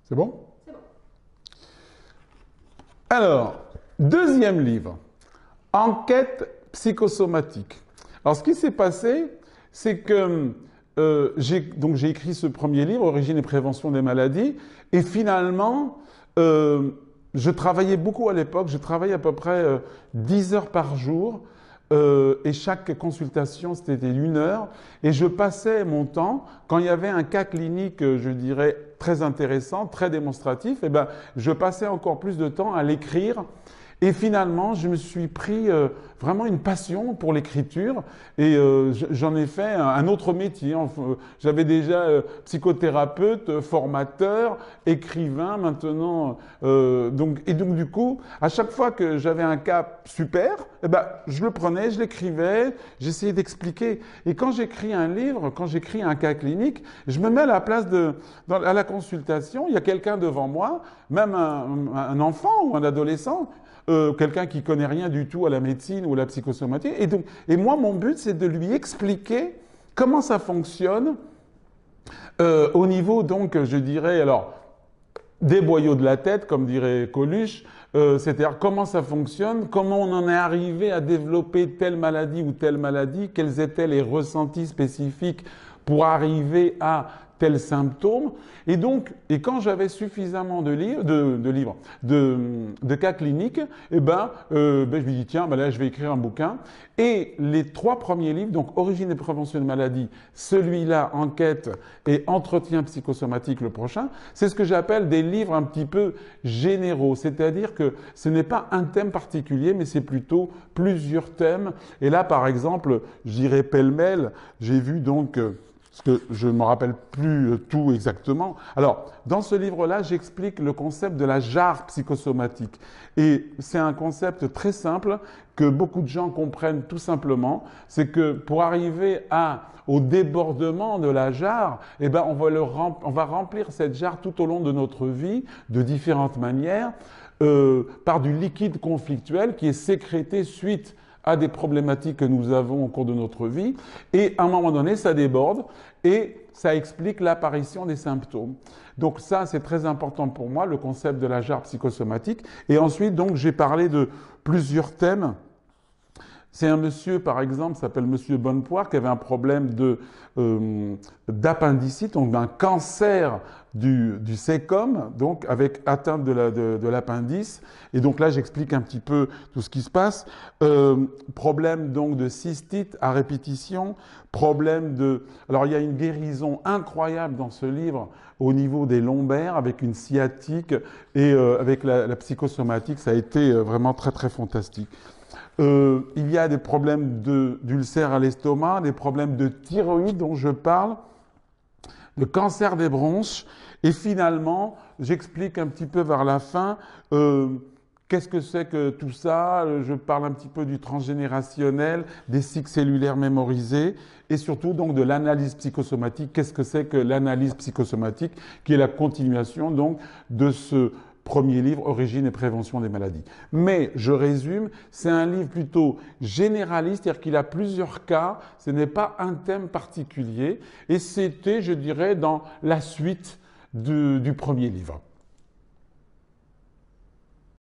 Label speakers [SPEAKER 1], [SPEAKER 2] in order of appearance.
[SPEAKER 1] C'est bon?
[SPEAKER 2] C'est bon.
[SPEAKER 1] Alors, deuxième livre, Enquête psychosomatique. Alors, ce qui s'est passé, c'est que j'ai écrit ce premier livre, Origine et prévention des maladies, et finalement, je travaillais beaucoup à l'époque, je travaillais à peu près 10 heures par jour, et chaque consultation, c'était 1 heure, et je passais mon temps, quand il y avait un cas clinique, je dirais, très intéressant, très démonstratif, et ben, je passais encore plus de temps à l'écrire. Et finalement, je me suis pris vraiment une passion pour l'écriture et j'en ai fait un autre métier. Enfin, j'avais déjà psychothérapeute, formateur, écrivain maintenant. Donc du coup, à chaque fois que j'avais un cas super, eh ben, je le prenais, je l'écrivais, j'essayais d'expliquer. Et quand j'écris un livre, quand j'écris un cas clinique, je me mets à la place à la consultation. Il y a quelqu'un devant moi, même un enfant ou un adolescent. Quelqu'un qui connaît rien du tout à la médecine ou à la psychosomatique. Et moi, mon but, c'est de lui expliquer comment ça fonctionne au niveau, donc, je dirais, alors, des boyaux de la tête, comme dirait Coluche, c'est-à-dire comment ça fonctionne, comment on en est arrivé à développer telle maladie ou telle maladie, quels étaient les ressentis spécifiques pour arriver à tel symptôme. Et quand j'avais suffisamment de cas cliniques, je me dis tiens, là je vais écrire un bouquin. Et les 3 premiers livres, donc Origine et prévention de maladies, celui-là, Enquête et Entretien psychosomatique, le prochain, c'est ce que j'appelle des livres un petit peu généraux. C'est-à-dire que ce n'est pas un thème particulier, mais c'est plutôt plusieurs thèmes. Et là, par exemple, je dirais pêle-mêle, j'ai vu donc parce que je ne me rappelle plus tout exactement. Alors, dans ce livre-là, j'explique le concept de la jarre psychosomatique. Et c'est un concept très simple que beaucoup de gens comprennent tout simplement. C'est que pour arriver au débordement de la jarre, eh ben, on va remplir cette jarre tout au long de notre vie de différentes manières par du liquide conflictuel qui est sécrété suite à des problématiques que nous avons au cours de notre vie, et à un moment donné, ça déborde, et ça explique l'apparition des symptômes. Donc ça, c'est très important pour moi, le concept de la jarre psychosomatique. Et ensuite, donc, j'ai parlé de plusieurs thèmes. C'est un monsieur, par exemple, s'appelle monsieur Bonnepoire, qui avait un problème d'appendicite, donc d'un cancer du cécum, donc avec atteinte de l'appendice. Et donc là, j'explique un petit peu tout ce qui se passe. Problème donc de cystite à répétition, Alors il y a une guérison incroyable dans ce livre au niveau des lombaires, avec une sciatique et avec la psychosomatique. Ça a été vraiment très très fantastique. Il y a des problèmes d'ulcères à l'estomac, des problèmes de thyroïde dont je parle, de cancer des bronches. Et finalement, j'explique un petit peu vers la fin qu'est-ce que c'est que tout ça. Je parle un petit peu du transgénérationnel, des cycles cellulaires mémorisés et surtout donc de l'analyse psychosomatique. Qu'est-ce que c'est que l'analyse psychosomatique, qui est la continuation donc de ce premier livre, Origine et prévention des maladies. Mais, je résume, c'est un livre plutôt généraliste, c'est-à-dire qu'il a plusieurs cas, ce n'est pas un thème particulier, et c'était, je dirais, dans la suite du premier livre.